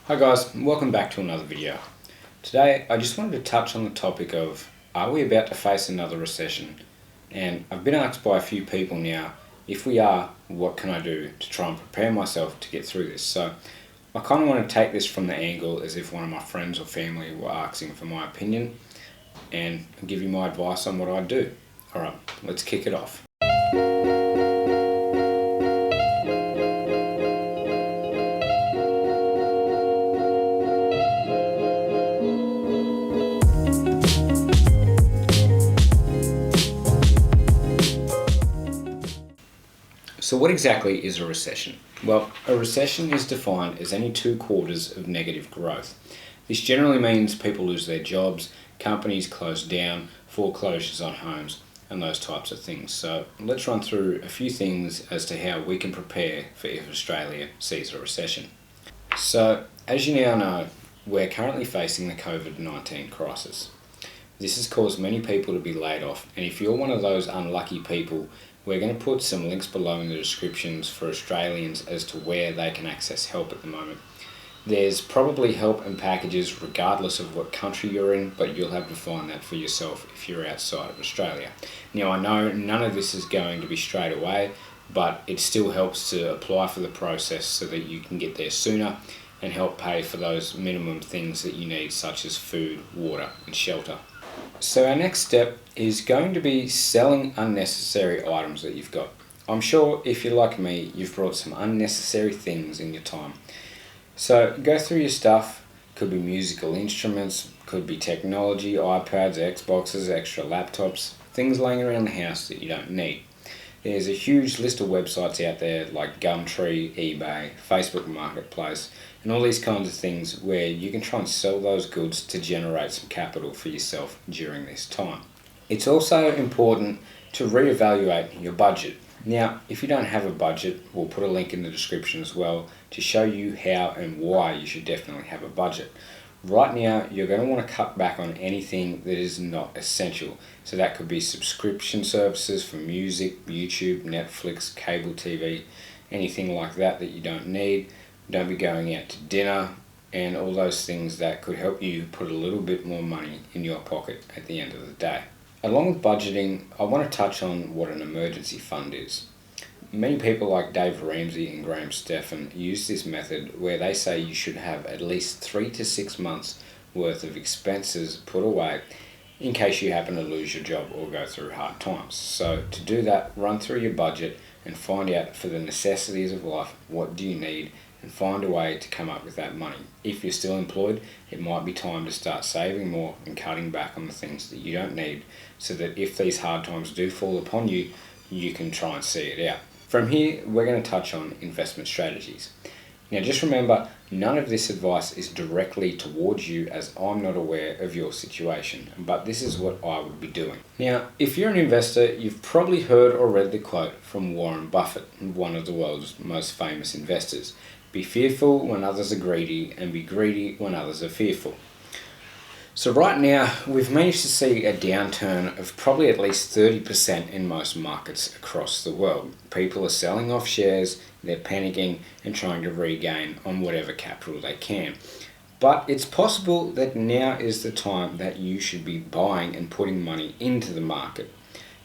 Hi guys, welcome back to another video. Today I just wanted to touch on the topic of, are we about to face another recession? And I've been asked by a few people now, if we are, what can I do to try and prepare myself to get through this? So I kind of want to take this from the angle as if one of my friends or family were asking for my opinion and give you my advice on what I do. Alright, let's kick it off. So what exactly is a recession? Well, a recession is defined as any 2 quarters of negative growth. This generally means people lose their jobs, companies close down, foreclosures on homes, and those types of things. So let's run through a few things as to how we can prepare for if Australia sees a recession. So, as you now know, we're currently facing the COVID-19 crisis. This has caused many people to be laid off, and if you're one of those unlucky people, we're going to put some links below in the descriptions for Australians as to where they can access help at the moment. There's probably help and packages regardless of what country you're in, but you'll have to find that for yourself if you're outside of Australia. Now I know none of this is going to be straight away, but it still helps to apply for the process so that you can get there sooner and help pay for those minimum things that you need, such as food, water and shelter. So our next step is going to be selling unnecessary items that you've got. I'm sure if you're like me, you've brought some unnecessary things in your time. So go through your stuff. Could be musical instruments, could be technology, iPads, Xboxes, extra laptops, things laying around the house that you don't need. There's a huge list of websites out there like Gumtree, eBay, Facebook Marketplace, and all these kinds of things where you can try and sell those goods to generate some capital for yourself during this time. It's also important to reevaluate your budget. Now, if you don't have a budget, we'll put a link in the description as well to show you how and why you should definitely have a budget. Right now, you're going to want to cut back on anything that is not essential. So that could be subscription services for music, YouTube, Netflix, cable TV, anything like that that you don't need. Don't be going out to dinner and all those things that could help you put a little bit more money in your pocket at the end of the day. Along with budgeting, I want to touch on what an emergency fund is. Many people like Dave Ramsey and Graham Stephan use this method where they say you should have at least 3 to 6 months worth of expenses put away in case you happen to lose your job or go through hard times. So to do that, run through your budget and find out for the necessities of life, what do you need, and find a way to come up with that money. If you're still employed, it might be time to start saving more and cutting back on the things that you don't need so that if these hard times do fall upon you, you can try and see it out. From here, we're going to touch on investment strategies. Now just remember, none of this advice is directly towards you as I'm not aware of your situation, but this is what I would be doing. Now, if you're an investor, you've probably heard or read the quote from Warren Buffett, one of the world's most famous investors. Be fearful when others are greedy, and be greedy when others are fearful. So right now, we've managed to see a downturn of probably at least 30% in most markets across the world. People are selling off shares, they're panicking and trying to regain on whatever capital they can. But it's possible that now is the time that you should be buying and putting money into the market.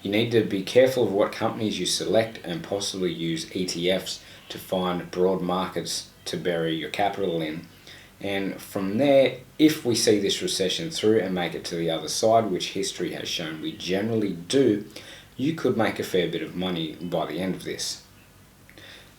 You need to be careful of what companies you select and possibly use ETFs to find broad markets to bury your capital in. And from there, if we see this recession through and make it to the other side, which history has shown we generally do, you could make a fair bit of money by the end of this.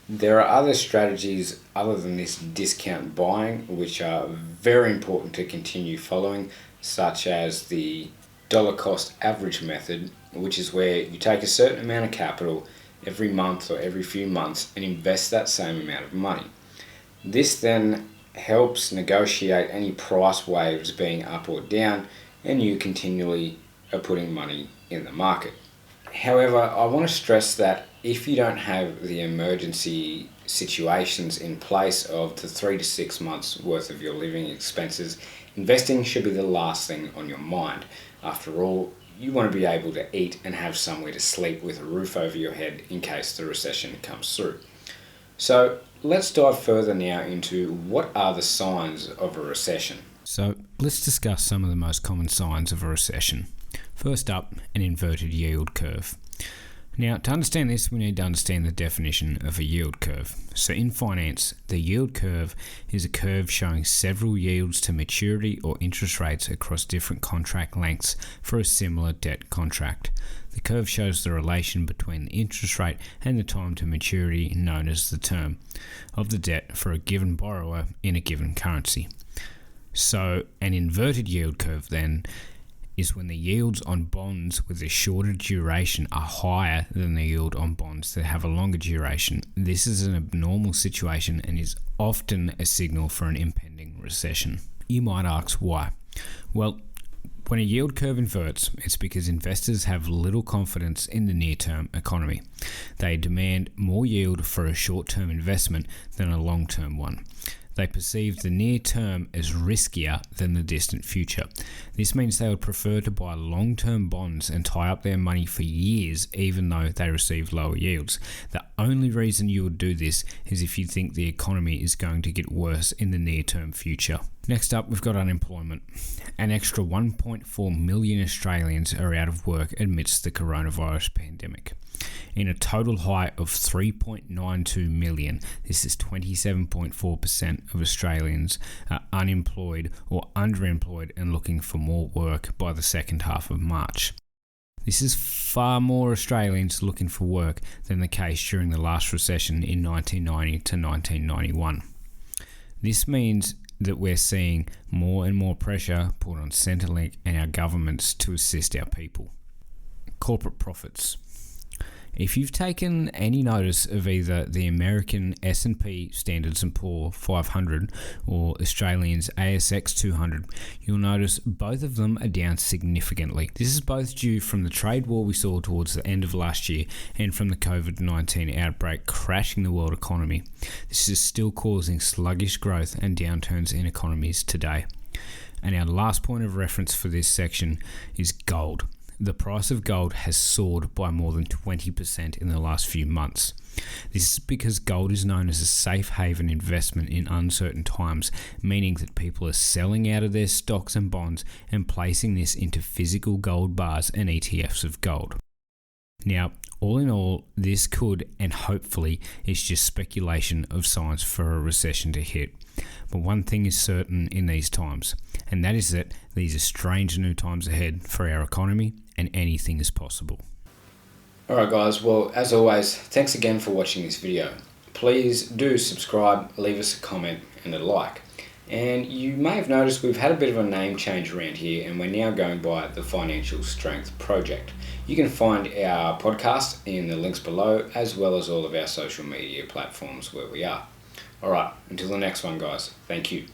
There are other strategies other than this discount buying, which are very important to continue following, such as the dollar cost average method, which is where you take a certain amount of capital every month or every few months and invest that same amount of money. This then helps negotiate any price waves being up or down, and you continually are putting money in the market. However, I want to stress that if you don't have the emergency situations in place of the 3 to 6 months worth of your living expenses, investing should be the last thing on your mind. After all, you want to be able to eat and have somewhere to sleep with a roof over your head in case the recession comes through. So let's dive further now into what are the signs of a recession. So let's discuss some of the most common signs of a recession. First up, an inverted yield curve. Now, to understand this, we need to understand the definition of a yield curve. So in finance, the yield curve is a curve showing several yields to maturity or interest rates across different contract lengths for a similar debt contract. The curve shows the relation between the interest rate and the time to maturity, known as the term, of the debt for a given borrower in a given currency. So an inverted yield curve then is when the yields on bonds with a shorter duration are higher than the yield on bonds that have a longer duration. This is an abnormal situation and is often a signal for an impending recession. You might ask why. Well, when a yield curve inverts, it's because investors have little confidence in the near-term economy. They demand more yield for a short-term investment than a long-term one. They perceive the near term as riskier than the distant future. This means they would prefer to buy long-term bonds and tie up their money for years even though they receive lower yields. The only reason you would do this is if you think the economy is going to get worse in the near-term future. Next up, we've got unemployment. An extra 1.4 million Australians are out of work amidst the coronavirus pandemic. In a total high of 3.92 million, this is 27.4% of Australians are unemployed or underemployed and looking for more work by the second half of March. This is far more Australians looking for work than the case during the last recession in 1990 to 1991. This means that we're seeing more and more pressure put on Centrelink and our governments to assist our people. Corporate profits. If you've taken any notice of either the American S&P Standards & Poor 500 or Australia's ASX 200, you'll notice both of them are down significantly. This is both due from the trade war we saw towards the end of last year and from the COVID-19 outbreak crashing the world economy. This is still causing sluggish growth and downturns in economies today. And our last point of reference for this section is gold. The price of gold has soared by more than 20% in the last few months. This is because gold is known as a safe haven investment in uncertain times, meaning that people are selling out of their stocks and bonds and placing this into physical gold bars and ETFs of gold. Now, all in all, this could and hopefully is just speculation of signs for a recession to hit. But one thing is certain in these times, and that is that these are strange new times ahead for our economy and anything is possible. Alright guys, well as always, thanks again for watching this video. Please do subscribe, leave us a comment and a like. And you may have noticed we've had a bit of a name change around here and we're now going by the Financial Strength Project. You can find our podcast in the links below as well as all of our social media platforms where we are. Alright, until the next one guys, thank you.